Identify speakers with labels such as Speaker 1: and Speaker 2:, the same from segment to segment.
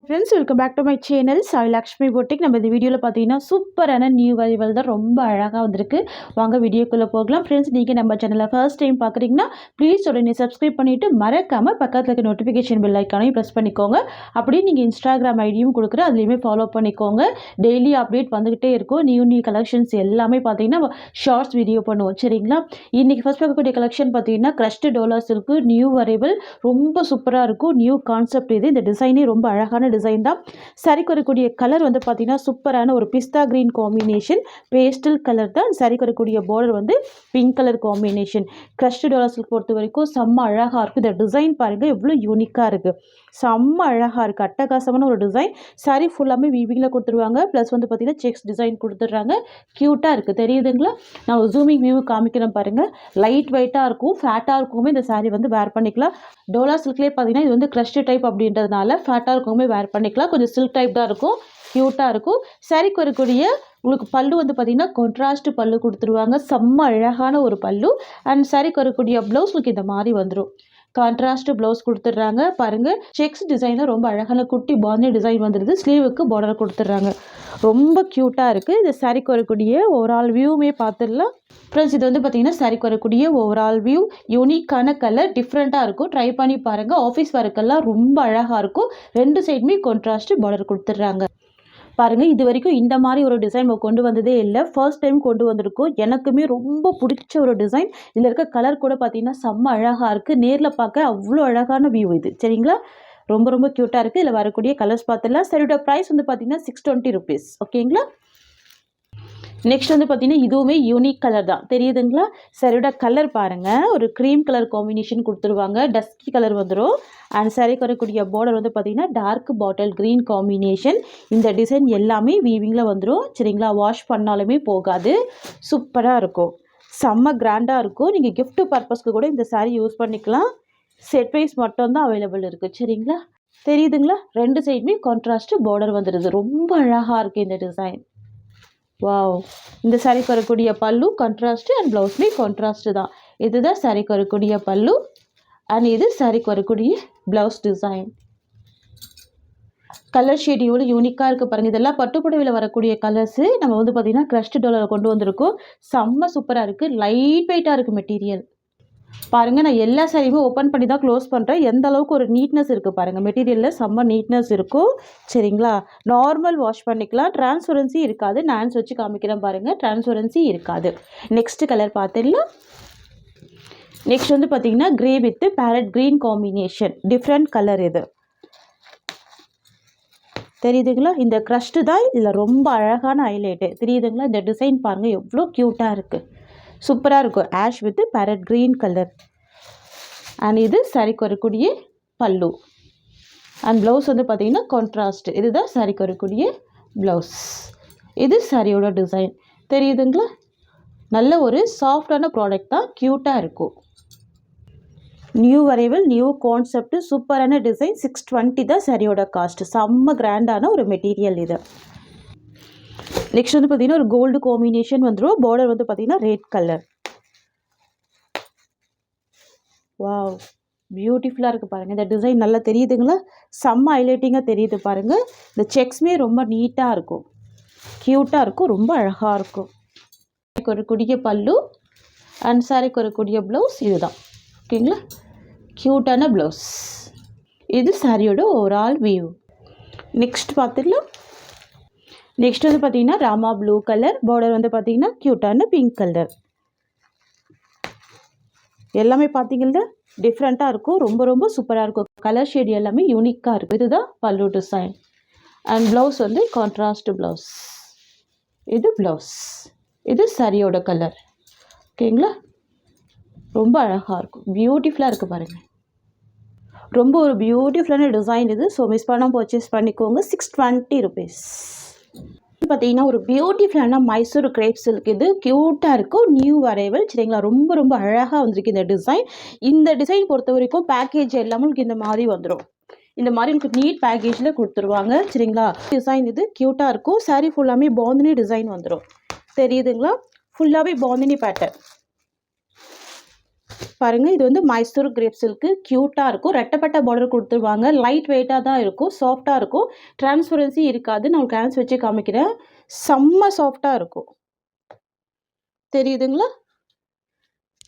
Speaker 1: Friends welcome back to my channel Sai Lakshmi boutique. நம்ம இந்த வீடியோவில் பார்த்தீங்கன்னா சூப்பரான நியூ அரைவல் தான், ரொம்ப அழகாக வந்திருக்கு. வாங்க வீடியோக்குள்ளே போகலாம். ஃப்ரெண்ட்ஸ் நீங்கள் நம்ம சேனலை ஃபர்ஸ்ட் டைம் பார்க்குறீங்கன்னா ப்ளீஸ் உடனே சப்ஸ்கிரைப் பண்ணிவிட்டு மறக்காமல் பக்கத்தில் இருக்க நோட்டிஃபிகேஷன் பெல் ஐக்கானையும் ப்ரெஸ் பண்ணிக்கோங்க. அப்படியே நீங்கள் இன்ஸ்டாகிராம் ஐடியும் கொடுக்குறேன், அதுலேயுமே ஃபாலோ பண்ணிக்கோங்க. டெய்லி அப்டேட் வந்துக்கிட்டே இருக்கும். நியூ கலெக்ஷன்ஸ் எல்லாமே பார்த்தீங்கன்னா ஷார்ட்ஸ் வீடியோ பண்ணுவோம், சரிங்களா? இன்றைக்கி ஃபர்ஸ்ட் பார்க்கக்கூடிய கலெக்ஷன் பார்த்தீங்கன்னா crushed Dola silk new arrival, ரொம்ப சூப்பராக இருக்கும். நியூ கான்செப்ட் இது. இந்த டிசைனே ரொம்ப அழகான டிசைன் தான். சரிக்கு வரக்கூடிய கலர் வந்து பார்த்தீங்கன்னா சூப்பரான ஒரு பிஸ்தா கிரீன் காம்பினேஷன், பேஸ்டல் கலர் தான். சரிக்கு வரக்கூடிய பார்டர் வந்து pink colour combination. Crushed Dola silk பொறுத்த வரைக்கும் செம்ம அழகாக இருக்குது. இந்த டிசைன் பாருங்கள் எவ்வளோ யூனிக்காக இருக்குது, செம்ம அழகாக இருக்குது. அட்டகாசமான ஒரு டிசைன். சாரி ஃபுல்லாமே வீவிங்கில் கொடுத்துருவாங்க. ப்ளஸ் வந்து பார்த்தீங்கன்னா செக்ஸ் டிசைன் கொடுத்துட்றாங்க. க்யூட்டாக இருக்குது, தெரியுதுங்களா? நான் ஒரு ஜூமிங் வியூ காமிக்கிறேன் பாருங்கள். லைட் வெயிட்டாக இருக்கும், ஃபேட்டாக இருக்குமே இந்த சாரீ வந்து வேர் பண்ணிக்கலாம். டோலா சில்க்லேயே பார்த்தீங்கன்னா இது வந்து க்ரஷ்டு டைப் அப்படின்றதுனால ஃபேட்டாக இருக்குமே வேர் பண்ணிக்கலாம். கொஞ்சம் சில்க் டைப் தான் இருக்கும், க்யூட்டாக இருக்கும். சாரிக்கு வரக்கூடிய உங்களுக்கு பல்லு வந்து பார்த்தீங்கன்னா கான்ட்ராஸ்ட் பல்லு கொடுத்துருவாங்க. செம்ம அழகான ஒரு பல்லு. அண்ட் சாரிக்கு வரக்கூடிய ப்ளவுஸ் உங்களுக்கு இந்த மாதிரி வந்துடும். கான்ட்ராஸ்ட் ப்ளவுஸ் கொடுத்துட்றாங்க பாருங்கள். செக்ஸ் டிசைனில் ரொம்ப அழகான குட்டி பாந்தி டிசைன் வந்துடுது. ஸ்லீவுக்கு பார்டர் கொடுத்துட்றாங்க. ரொம்ப க்யூட்டாக இருக்குது. இது சாரிக்கு வரக்கூடிய ஓவரால் வியூவுமே பார்த்துடலாம். ஃப்ரெண்ட்ஸ் இது வந்து பார்த்தீங்கன்னா சாரிக்கு வரக்கூடிய ஓவரால் வியூ. யூனிக்கான கலர், டிஃப்ரெண்ட்டாக இருக்கும். ட்ரை பண்ணி பாருங்கள். ஆஃபீஸ் ஒர்க்கெல்லாம் ரொம்ப அழகாக இருக்கும். ரெண்டு சைடுமே கான்ட்ராஸ்ட் பார்டர் கொடுத்துட்றாங்க பாருங்கள். இது வரைக்கும் இந்த மாதிரி ஒரு டிசைன் கொண்டு வந்ததே இல்லை, ஃபர்ஸ்ட் டைம் கொண்டு வந்திருக்கோம். எனக்குமே ரொம்ப பிடிச்ச ஒரு டிசைன். இதில் இருக்க கலர் கூட பார்த்தீங்கன்னா செம்ம அழகாக இருக்குது. நேரில் பார்க்க அவ்வளோ அழகான வியூ இது, சரிங்களா? ரொம்ப ரொம்ப க்யூட்டாக இருக்குது. இதில் வரக்கூடிய கலர்ஸ் பார்த்துடலாம். சரியோட ப்ரைஸ் வந்து பார்த்தீங்கன்னா 620 rupees, ஓகேங்களா? நெக்ஸ்ட் வந்து பார்த்தீங்கன்னா இதுவுமே யூனிக் கலர் தான், தெரியுதுங்களா? சரியோட கலர் பாருங்கள், ஒரு க்ரீம் கலர் காம்பினேஷன் கொடுத்துருவாங்க. டஸ்கி கலர் வந்துடும். அண்ட் சாரிக்கு வரக்கூடிய பார்டர் வந்து பார்த்தீங்கன்னா டார்க் பாட்டில் க்ரீன் காம்பினேஷன். இந்த டிசைன் எல்லாமே வீவிங்கில் வந்துடும், சரிங்களா? வாஷ் பண்ணாலுமே போகாது. சூப்பராக இருக்கும், செம்ம கிராண்டாக இருக்கும். நீங்கள் கிஃப்ட் பர்பஸ்க்கு கூட இந்த சாரீ யூஸ் பண்ணிக்கலாம். செட் வைஸ் மட்டும்தான் அவைலபிள் இருக்குது, சரிங்களா? தெரியுதுங்களா? ரெண்டு சைடுமே கான்ட்ராஸ்ட் பார்டர் வந்துடுது. ரொம்ப அழகாக இருக்குது இந்த டிசைன். வாவ்! இந்த சாரிக்கு வரக்கூடிய பல்லு கான்ட்ராஸ்ட் அண்ட் ப்ளவுஸ்மே கான்ட்ராஸ்ட் தான். இதுதான் சாரிக்கு வரக்கூடிய பல்லு அண்ட் இது சாரிக்கு வரக்கூடிய ப்ளவுஸ் டிசைன். கலர் ஷேட் இவ்வளோ யூனிக்காக இருக்குது பாருங்கள். இதெல்லாம் பட்டுப்புடவையில் வரக்கூடிய கலர்ஸு. நம்ம வந்து பார்த்திங்கன்னா க்ரஷ்டு டோலரில் கொண்டு வந்திருக்கோம். செம்ம சூப்பராக இருக்குது. லைட் வெயிட்டாக இருக்குது மெட்டீரியல் பாருங்கள். நான் எல்லா சாரியுமே ஓப்பன் பண்ணி தான் க்ளோஸ் பண்ணுறேன். எந்த அளவுக்கு ஒரு நீட்னஸ் இருக்குது பாருங்கள். மெட்டீரியலில் செம்ம நீட்னஸ் இருக்கும், சரிங்களா? நார்மல் வாஷ் பண்ணிக்கலாம். டிரான்ஸ்பரன்சி இருக்காது. நான் ஹேண்ட்ஸ் வச்சு காமிக்கிறேன் பாருங்கள், டிரான்ஸ்பரன்சி இருக்காது. நெக்ஸ்ட் கலர் பார்த்துடலாம். நெக்ஸ்ட் வந்து பார்த்தீங்கன்னா grey with farad green combination, different colour. இது தெரியுதுங்களா? இந்த க்ரஷ்டு தான் இதில் ரொம்ப அழகான ஹைலைட்டு, தெரியுதுங்களா? இந்த டிசைன் பாருங்கள் எவ்வளோ க்யூட்டாக இருக்குது, சூப்பராக இருக்கும். Ash with farad green colour. And இது சாரிக்கு வரக்கூடிய பல்லு அண்ட் ப்ளவுஸ் வந்து பார்த்திங்கன்னா கான்ட்ராஸ்ட். இதுதான் சாரிக்கு வரக்கூடிய ப்ளவுஸ். இது சாரியோட டிசைன், தெரியுதுங்களா? நல்ல ஒரு சாஃப்டான ப்ராடக்ட் தான், க்யூட்டாக இருக்கும். நியூ அரைவல், நியூ கான்செப்ட், சூப்பரான டிசைன். 620 தான் சாரியோட காஸ்ட். செம்ம கிராண்டான ஒரு மெட்டீரியல் இது. நெக்ஸ்ட் வந்து பார்த்தீங்கன்னா ஒரு கோல்டு காம்பினேஷன் வந்துடும். பார்டர் வந்து பார்த்தீங்கன்னா ரெட் கலர். வாவ், பியூட்டிஃபுல்லாக இருக்குது பாருங்கள். இந்த டிசைன் நல்லா தெரியுதுங்களா? செம்ம ஹைலைட்டிங்காக தெரியுது பாருங்கள். இந்த செக்ஸுமே ரொம்ப நீட்டாக இருக்கும், க்யூட்டாக இருக்கும், ரொம்ப அழகாக இருக்கும். வரக்கூடிய பல்லு அண்ட் சாரிக்கு வரக்கூடிய ப்ளவுஸ் இதுதான், ஓகேங்களா? க்யூட்டான ப்ளவுஸ். இது சாரியோட ஓவரால் வியூ. நெக்ஸ்ட் பார்த்துடலாம். நெக்ஸ்ட் வந்து பார்த்தீங்கன்னா ராமா ப்ளூ கலர். பார்டர் வந்து பார்த்தீங்கன்னா க்யூட்டான பிங்க் கலர். எல்லாமே பார்த்தீங்கன்னா டிஃப்ரெண்ட்டாக இருக்கும், ரொம்ப ரொம்ப சூப்பராக இருக்கும். கலர் ஷேட் எல்லாமே யூனிக்காக இருக்கும். இதுதான் பல்லு டிசைன் அண்ட் ப்ளவுஸ் வந்து கான்ட்ராஸ்ட் ப்ளவுஸ். இது ப்ளவுஸ். இது சாரியோட கலர், ஓகேங்களா? ரொம்ப அழகாக இருக்கும், பியூட்டிஃபுல்லாக இருக்குது பாருங்கள். ரொம்ப ஒரு பியூட்டிஃபுல்லான டிசைன் இது. ஸோ மிஸ் பண்ணாமல் பர்ச்சேஸ் பண்ணிக்கோங்க. 620 rupees. பார்த்தீங்கன்னா ஒரு பியூட்டிஃபுல்லான மைசூர் கிரேப் சில்க். இது க்யூட்டாக இருக்கும், நியூ அரைவல், சரிங்களா? ரொம்ப ரொம்ப அழகாக வந்திருக்கு இந்த டிசைன். இந்த டிசைன் பொறுத்த வரைக்கும் பேக்கேஜ் எல்லாமே உங்களுக்கு இந்த மாதிரி வந்துடும். இந்த மாதிரி உங்களுக்கு நீட் பேக்கேஜில் கொடுத்துருவாங்க, சரிங்களா? டிசைன் இது க்யூட்டாக இருக்கும். சாரீ ஃபுல்லாமே பாந்தினி டிசைன் வந்துடும், தெரியுதுங்களா? ஃபுல்லாகவே பாந்தினி பேட்டர்ன். பாருங்கள், இது வந்து மைசூர் கிரேப் சில்க்கு. க்யூட்டாக இருக்கும். ரெட்டப்பட்ட பார்டர் கொடுத்துருவாங்க. லைட் வெயிட்டாக தான் இருக்கும். சாஃப்டாக இருக்கும். டிரான்ஸ்பரன்சி இருக்காது. நான் உங்களுக்கு ஹேண்ட்ஸ் வச்சு காமிக்கிறேன். செம்ம சாஃப்டாக இருக்கும். தெரியுதுங்களா?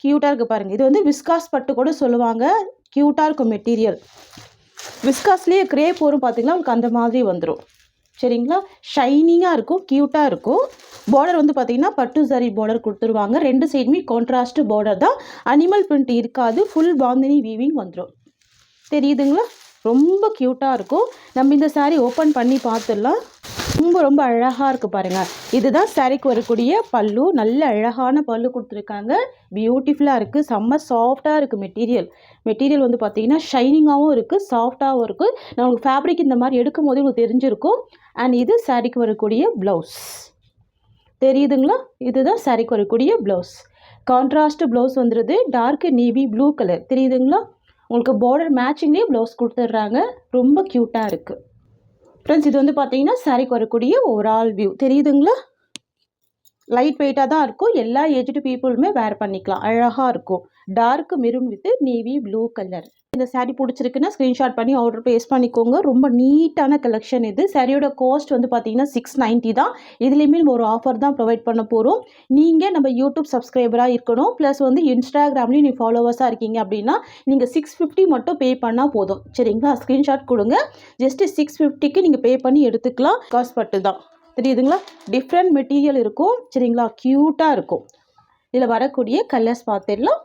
Speaker 1: க்யூட்டாக இருக்குது பாருங்கள். இது வந்து விஸ்காஸ் பட்டு கூட சொல்லுவாங்க. க்யூட்டாக இருக்கும் மெட்டீரியல். விஸ்காஸ்லேயே கிரேப் வரும் பார்த்தீங்களா, உங்களுக்கு அந்த மாதிரி வந்துடும். சரிங்களா? ஷைனிங்காக இருக்கும். க்யூட்டாக இருக்கும். பார்டர் வந்து பார்த்திங்கன்னா பட்டு சரி பார்டர் கொடுத்துருவாங்க. 2 சைடுமே கான்ட்ராஸ்ட் பார்டர் தான். அனிமல் பிரிண்ட் இருக்காது. ஃபுல் பாந்தினி வீவிங் வந்துடும். தெரியுதுங்களா? ரொம்ப க்யூட்டாக இருக்கும். நம்ம இந்த சாரீ ஓப்பன் பண்ணி பார்த்துடலாம். ரொம்ப அழகாக இருக்குது பாருங்கள். இதுதான் சாரீக்கு வரக்கூடிய பல்லு. நல்ல அழகான பல்லு கொடுத்துருக்காங்க. பியூட்டிஃபுல்லாக இருக்குது. செம்ம சாஃப்டாக இருக்குது மெட்டீரியல் வந்து பார்த்திங்கன்னா ஷைனிங்காகவும் இருக்குது, சாஃப்டாகவும் இருக்குது. நான் உங்களுக்கு ஃபேப்ரிக் இந்த மாதிரி எடுக்கும் போதே உங்களுக்கு தெரிஞ்சிருக்கும். அண்ட் இது சாரீக்கு வரக்கூடிய ப்ளவுஸ். தெரியுதுங்களா? இதுதான் சாரீக்கு வரக்கூடிய ப்ளவுஸ். கான்ட்ராஸ்ட் ப்ளவுஸ் வந்துடுது. Dark navy blue colour. தெரியுதுங்களா? உங்களுக்கு பார்டர் மேட்சிங்லேயே ப்ளவுஸ் கொடுத்துட்றாங்க. ரொம்ப க்யூட்டாக இருக்குது. ஃப்ரெண்ட்ஸ், இது வந்து பார்த்தீங்கன்னா சாரீக்கு வரக்கூடிய ஓவரால் வியூ. தெரியுதுங்களா? லைட் வெயிட்டாக தான் இருக்கும். எல்லா ஏஜ்டு பீப்புளுமே வேர் பண்ணிக்கலாம். அழகாக இருக்கும். Dark maroon with navy blue colour. இந்த சாரீ பிடிச்சிருக்குன்னா ஸ்க்ரீன்ஷாட் பண்ணி ஆர்டர் ப்ளேஸ் பண்ணிக்கோங்க. ரொம்ப நீட்டான கலெக்ஷன் இது. சாரியோட காஸ்ட் வந்து பார்த்தீங்கன்னா 690 தான். இதுலேயுமே நம்ம ஒரு ஆஃபர் தான் ப்ரொவைட் பண்ண போகிறோம். நீங்கள் நம்ம யூடியூப் சப்ஸ்கிரைபராக இருக்கணும். ப்ளஸ் வந்து இன்ஸ்டாகிராம்லேயும் நீங்கள் ஃபாலோவர்ஸாக இருக்கீங்க அப்படின்னா நீங்கள் 650 மட்டும் பே பண்ணால் போதும். சரிங்களா? ஸ்க்ரீன்ஷாட் கொடுங்க. ஜஸ்ட்டு 650க்கு நீங்கள் பே பண்ணி எடுத்துக்கலாம். காசு பட்டு தான். தெரியுதுங்களா? டிஃப்ரெண்ட் மெட்டீரியல் இருக்கும். சரிங்களா? க்யூட்டாக இருக்கும். இதில் வரக்கூடிய கலர்ஸ் பார்த்துடலாம்.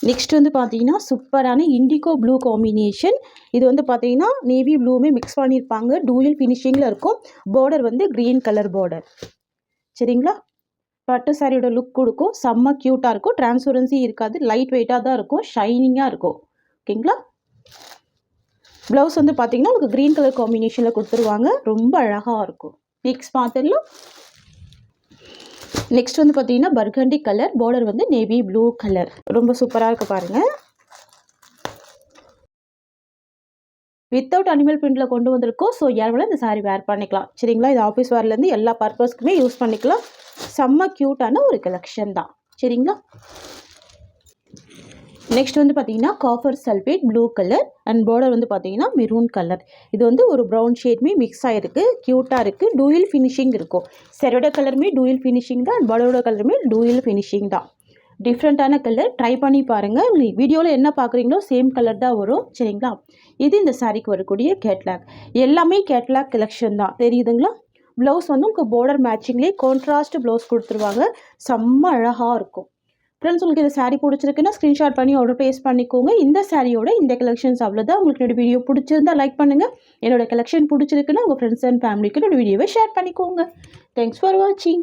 Speaker 1: நெக்ஸ்ட் வந்து பார்த்தீங்கன்னா சூப்பரான இண்டிகோ ப்ளூ காம்பினேஷன். இது வந்து பார்த்தீங்கன்னா நேவி ப்ளூவுமே மிக்ஸ் பண்ணியிருப்பாங்க. டூயல் ஃபினிஷிங்கில் இருக்கும். பார்டர் வந்து க்ரீன் கலர் பார்டர். சரிங்களா? பட்டு சாரியோட லுக் கொடுக்கும். செம்ம க்யூட்டாக இருக்கும். டிரான்ஸ்பரன்சி இருக்காது. லைட் வெயிட்டாக தான் இருக்கும். ஷைனிங்காக இருக்கும். ஓகேங்களா? ப்ளவுஸ் வந்து பார்த்தீங்கன்னா உங்களுக்கு க்ரீன் கலர் காம்பினேஷனில் கொடுத்துருவாங்க. ரொம்ப அழகாக இருக்கும். நெக்ஸ்ட் பார்த்துடலாம். நெக்ஸ்ட் வந்து பார்த்தீங்கன்னா பர்கண்டி கலர். பார்டர் வந்து நேவி ப்ளூ கலர். ரொம்ப சூப்பராக இருக்குது பாருங்கள். வித்தவுட் அனிமல் பிரிண்டில் கொண்டு வந்திருக்கோம். ஸோ யாரும் இந்த சாரீ வேர் பண்ணிக்கலாம். சரிங்களா? இது ஆஃபீஸ் வேர்லேருந்து எல்லா பர்பஸ்க்குமே யூஸ் பண்ணிக்கலாம். செம்ம க்யூட்டான ஒரு கலெக்ஷன் தான். சரிங்களா? நெக்ஸ்ட் வந்து பார்த்தீங்கன்னா copper sulphate blue colour and border வந்து பார்த்தீங்கன்னா மெரூன் கலர். இது வந்து ஒரு ப்ரௌன் ஷேட்மே மிக்ஸ் ஆகிருக்கு. க்யூட்டாக இருக்குது. டூயல் ஃபினிஷிங் இருக்கும். சரியோட கலருமே டூயல் ஃபினிஷிங் தான். அண்ட் பார்டரோட கலருமே டூயல் ஃபினிஷிங் தான். டிஃப்ரெண்ட்டான கலர். ட்ரை பண்ணி பாருங்கள். உங்களுக்கு வீடியோவில் என்ன பார்க்குறீங்களோ சேம் கலர் தான் வரும். சரிங்களா? இது இந்த சாரீக்கு வரக்கூடிய கேட்லாக். எல்லாமே கேட்லாக் கலெக்ஷன் தான். தெரியுதுங்களா? ப்ளவுஸ் வந்து உங்களுக்கு பார்டர் மேட்சிங்லேயே கான்ட்ராஸ்ட் ப்ளவுஸ் கொடுத்துருவாங்க. செம்ம அழகாக இருக்கும். ஃப்ரெண்ட்ஸ், உங்களுக்கு இந்த சாரீ பிடிச்சிருக்குன்னா ஸ்க்ரீன்ஷாட் பண்ணி ஆர்டர் ப்ளேஸ் பண்ணிக்கோங்க. இந்த சாரியோட இந்த கலெக்ஷன்ஸ் அவ்வளோதான். உங்களுக்கு என்னோட வீடியோ பிடிச்சிருந்தா லைக் பண்ணுங்கள். என்னோட கலெக்ஷன் பிடிச்சிருக்குன்னா உங்கள் ஃப்ரெண்ட்ஸ் அண்ட் ஃபேமிலிக்கு என்னோட வீடியோவை ஷேர் பண்ணிக்கோங்க. தேங்க்ஸ் ஃபார் வாட்சிங்.